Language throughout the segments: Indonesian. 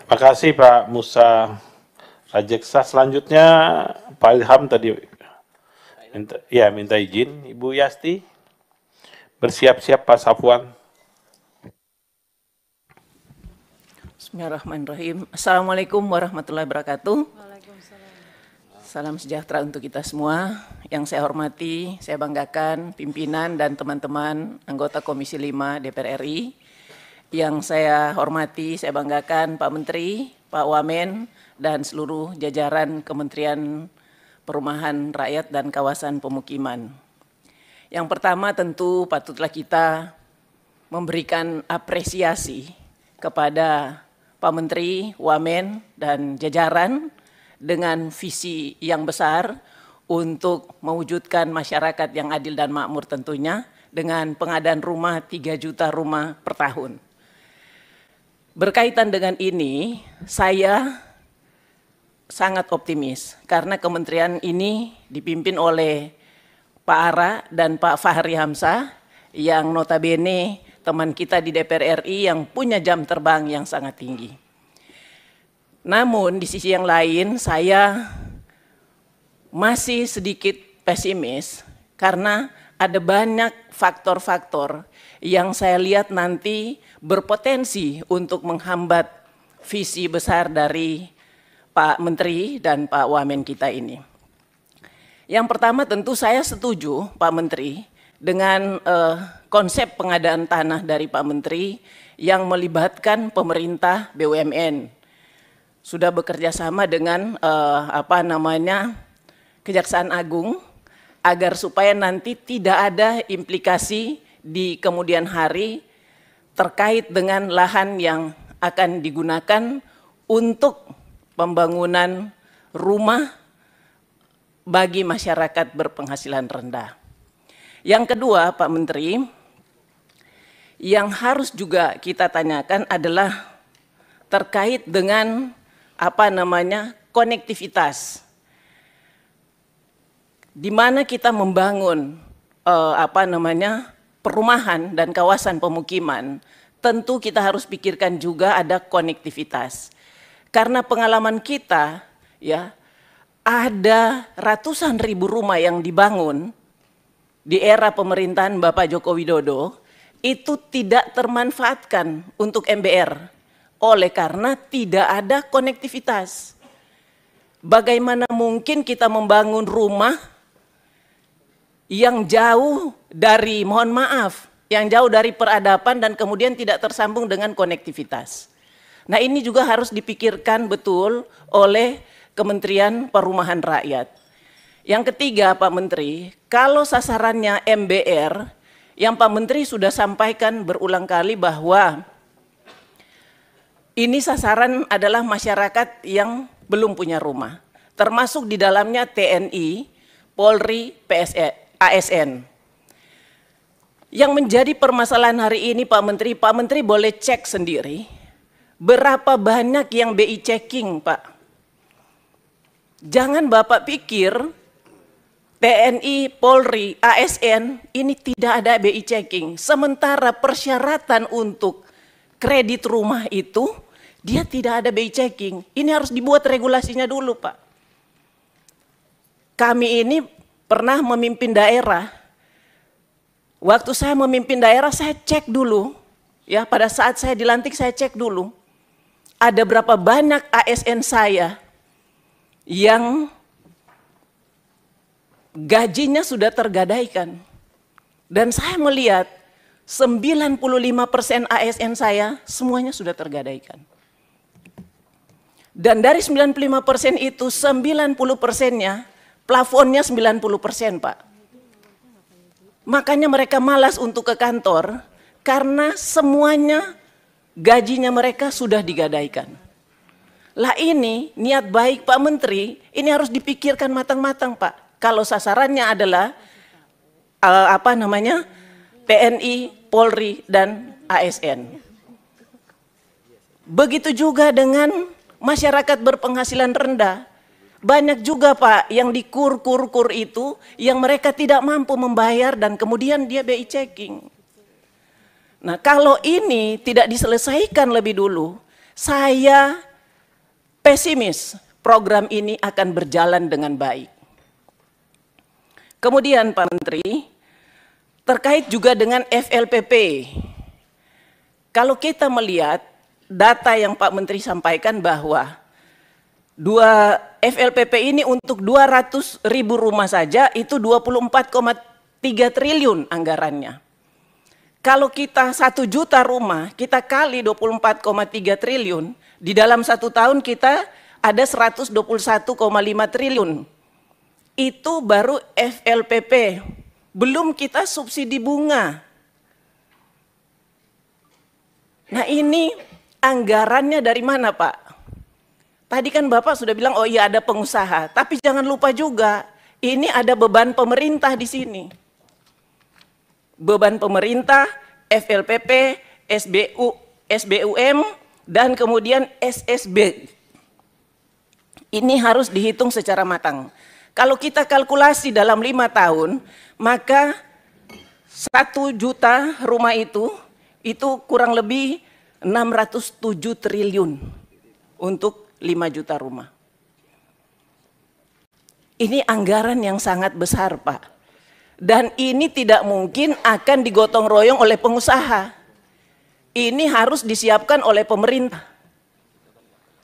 Terima kasih Pak Musa Rajeksa. Selanjutnya Pak Ilham tadi minta izin. Ibu Yasti, bersiap-siap Pak Safwan. Bismillahirrahmanirrahim. Assalamualaikum warahmatullahi wabarakatuh. Salam sejahtera untuk kita semua. Yang saya hormati, saya banggakan pimpinan dan teman-teman anggota Komisi 5 DPR RI. Yang saya hormati, saya banggakan Pak Menteri, Pak Wamen, dan seluruh jajaran Kementerian Perumahan Rakyat dan Kawasan Pemukiman. Yang pertama tentu patutlah kita memberikan apresiasi kepada Pak Menteri, Wamen, dan jajaran dengan visi yang besar untuk mewujudkan masyarakat yang adil dan makmur tentunya dengan pengadaan rumah 3 juta rumah per tahun. Berkaitan dengan ini, saya sangat optimis karena kementerian ini dipimpin oleh Pak Ara dan Pak Fahri Hamzah yang notabene teman kita di DPR RI yang punya jam terbang yang sangat tinggi. Namun di sisi yang lain saya masih sedikit pesimis karena ada banyak faktor-faktor yang saya lihat nanti berpotensi untuk menghambat visi besar dari Pak Menteri dan Pak Wamen kita ini. Yang pertama tentu saya setuju Pak Menteri dengan konsep pengadaan tanah dari Pak Menteri yang melibatkan pemerintah BUMN. Sudah bekerja sama dengan Kejaksaan Agung agar supaya nanti tidak ada implikasi di kemudian hari terkait dengan lahan yang akan digunakan untuk pembangunan rumah bagi masyarakat berpenghasilan rendah. Yang kedua, Pak Menteri, yang harus juga kita tanyakan adalah terkait dengan konektivitas. Di mana kita membangun perumahan dan kawasan pemukiman, tentu kita harus pikirkan juga ada konektivitas. Karena pengalaman kita ya ada ratusan ribu rumah yang dibangun di era pemerintahan Bapak Joko Widodo itu tidak termanfaatkan untuk MBR oleh karena tidak ada konektivitas. Bagaimana mungkin kita membangun rumah yang jauh dari, mohon maaf, yang jauh dari peradaban dan kemudian tidak tersambung dengan konektivitas. Nah ini juga harus dipikirkan betul oleh Kementerian Perumahan Rakyat. Yang ketiga Pak Menteri, kalau sasarannya MBR, yang Pak Menteri sudah sampaikan berulang kali bahwa ini sasaran adalah masyarakat yang belum punya rumah. Termasuk di dalamnya TNI, Polri, ASN. Yang menjadi permasalahan hari ini Pak Menteri boleh cek sendiri berapa banyak yang BI checking Pak. Jangan Bapak pikir TNI, Polri, ASN ini tidak ada BI checking. Sementara persyaratan untuk kredit rumah itu dia tidak ada BI checking. Ini harus dibuat regulasinya dulu Pak. Kami ini pernah memimpin daerah. Waktu saya memimpin daerah saya cek dulu. Ya, pada saat saya dilantik saya cek dulu. Ada berapa banyak ASN saya yang gajinya sudah tergadaikan. Dan saya melihat 95% ASN saya semuanya sudah tergadaikan. Dan dari 95% itu 90%-nya plafonnya 90% Pak. Makanya mereka malas untuk ke kantor karena semuanya gajinya mereka sudah digadaikan. Lah ini niat baik Pak Menteri, ini harus dipikirkan matang-matang Pak. Kalau sasarannya adalah TNI, Polri, dan ASN. Begitu juga dengan masyarakat berpenghasilan rendah. Banyak juga Pak yang di kur itu yang mereka tidak mampu membayar dan kemudian dia BI checking. Nah kalau ini tidak diselesaikan lebih dulu, saya pesimis program ini akan berjalan dengan baik. Kemudian Pak Menteri, terkait juga dengan FLPP. Kalau kita melihat data yang Pak Menteri sampaikan bahwa FLPP ini untuk 200.000 rumah saja itu 24,3 triliun anggarannya. Kalau kita 1 juta rumah, kita kali 24,3 triliun, di dalam 1 tahun kita ada 121,5 triliun. Itu baru FLPP, belum kita subsidi bunga. Nah ini anggarannya dari mana Pak? Tadi kan Bapak sudah bilang, oh iya ada pengusaha, tapi jangan lupa juga, ini ada beban pemerintah di sini. Beban pemerintah, FLPP, SBUM, dan kemudian SSB. Ini harus dihitung secara matang. Kalau kita kalkulasi dalam 5 tahun, maka 1 juta rumah itu kurang lebih 607 triliun untuk 5 juta rumah. Ini anggaran yang sangat besar, Pak. Dan ini tidak mungkin akan digotong royong oleh pengusaha. Ini harus disiapkan oleh pemerintah.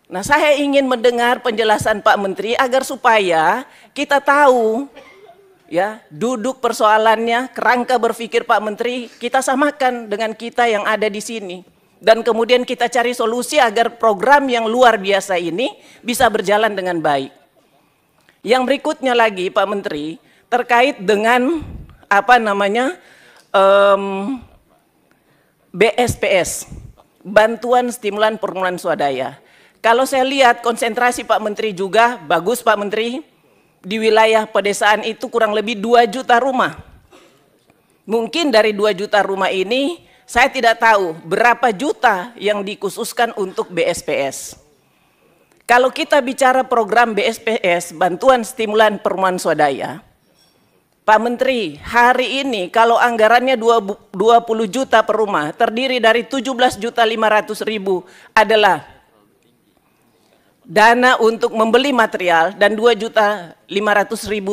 Nah, saya ingin mendengar penjelasan Pak Menteri agar supaya kita tahu ya, duduk persoalannya, kerangka berpikir Pak Menteri kita samakan dengan kita yang ada di sini. Dan kemudian kita cari solusi agar program yang luar biasa ini bisa berjalan dengan baik. Yang berikutnya lagi Pak Menteri terkait dengan BSPS, Bantuan Stimulan Permohonan Swadaya. Kalau saya lihat konsentrasi Pak Menteri juga bagus Pak Menteri, di wilayah pedesaan itu kurang lebih 2 juta rumah. Mungkin dari 2 juta rumah ini saya tidak tahu berapa juta yang dikhususkan untuk BSPS. Kalau kita bicara program BSPS, Bantuan Stimulan Permohonan Swadaya, Pak Menteri, hari ini kalau anggarannya 20 juta per rumah, terdiri dari 17.500.000 adalah dana untuk membeli material dan 2.500.000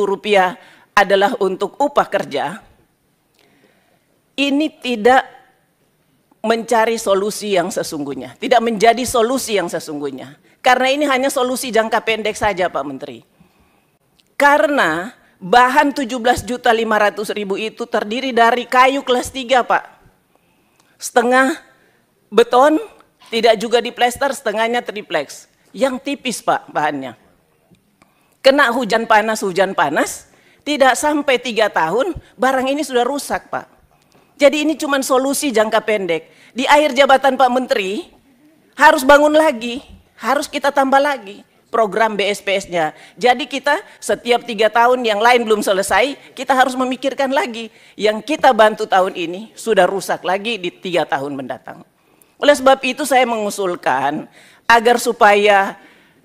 rupiah adalah untuk upah kerja. Ini tidak mencari solusi yang sesungguhnya, tidak menjadi solusi yang sesungguhnya. Karena ini hanya solusi jangka pendek saja Pak Menteri. Karena bahan 17.500.000 itu terdiri dari kayu kelas 3 Pak. Setengah beton, tidak juga diplester, setengahnya triplex. Yang tipis Pak bahannya. Kena hujan panas, tidak sampai 3 tahun, barang ini sudah rusak Pak. Jadi ini cuma solusi jangka pendek. Di akhir jabatan Pak Menteri, harus bangun lagi, harus kita tambah lagi program BSPS-nya. Jadi kita setiap 3 tahun yang lain belum selesai, kita harus memikirkan lagi. Yang kita bantu tahun ini, sudah rusak lagi di 3 tahun mendatang. Oleh sebab itu saya mengusulkan, agar supaya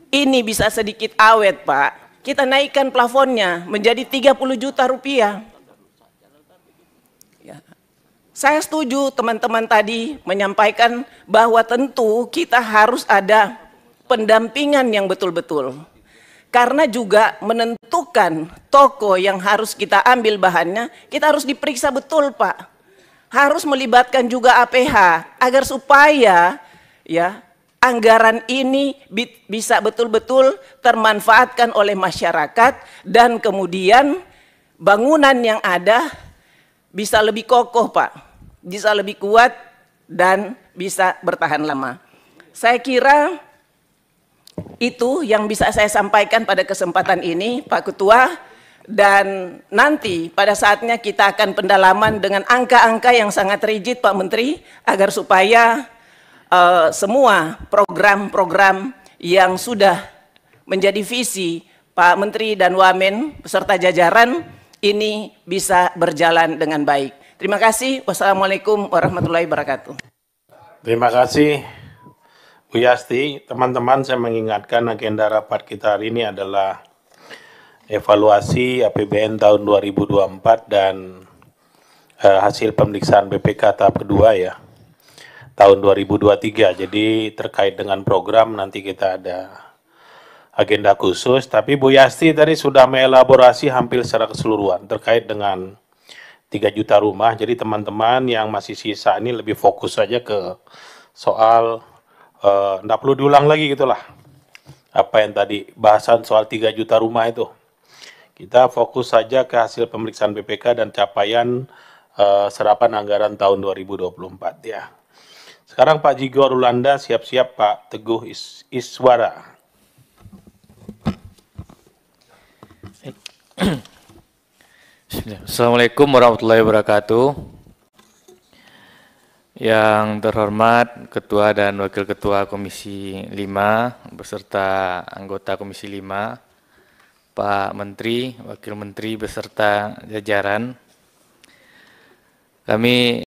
ini bisa sedikit awet Pak, kita naikkan plafonnya menjadi 30 juta rupiah. Ya. Saya setuju teman-teman tadi menyampaikan bahwa tentu kita harus ada pendampingan yang betul-betul. Karena juga menentukan toko yang harus kita ambil bahannya, kita harus diperiksa betul Pak. Harus melibatkan juga APH agar supaya ya anggaran ini bisa betul-betul termanfaatkan oleh masyarakat dan kemudian bangunan yang ada bisa lebih kokoh Pak, bisa lebih kuat dan bisa bertahan lama. Saya kira itu yang bisa saya sampaikan pada kesempatan ini Pak Ketua, dan nanti pada saatnya kita akan pendalaman dengan angka-angka yang sangat rigid Pak Menteri agar supaya semua program-program yang sudah menjadi visi Pak Menteri dan Wamen beserta jajaran ini bisa berjalan dengan baik. Terima kasih. Wassalamualaikum warahmatullahi wabarakatuh. Terima kasih Bu Yasti. Teman-teman, saya mengingatkan agenda rapat kita hari ini adalah evaluasi APBN tahun 2024 dan hasil pemeriksaan BPK tahap kedua ya, tahun 2023. Jadi terkait dengan program nanti kita ada agenda khusus, tapi Bu Yasti tadi sudah mengelaborasi hampir secara keseluruhan terkait dengan 3 juta rumah. Jadi teman-teman yang masih sisa ini lebih fokus saja ke soal, nggak perlu diulang lagi gitulah. Apa yang tadi bahasan soal 3 juta rumah itu. Kita fokus saja ke hasil pemeriksaan BPK dan capaian serapan anggaran tahun 2024 ya. Sekarang Pak Jigo Rulanda, siap-siap Pak Teguh Iswara. Assalamualaikum warahmatullahi wabarakatuh. Yang terhormat Ketua dan Wakil Ketua Komisi 5 beserta anggota Komisi 5, Pak Menteri, Wakil Menteri beserta jajaran. Kami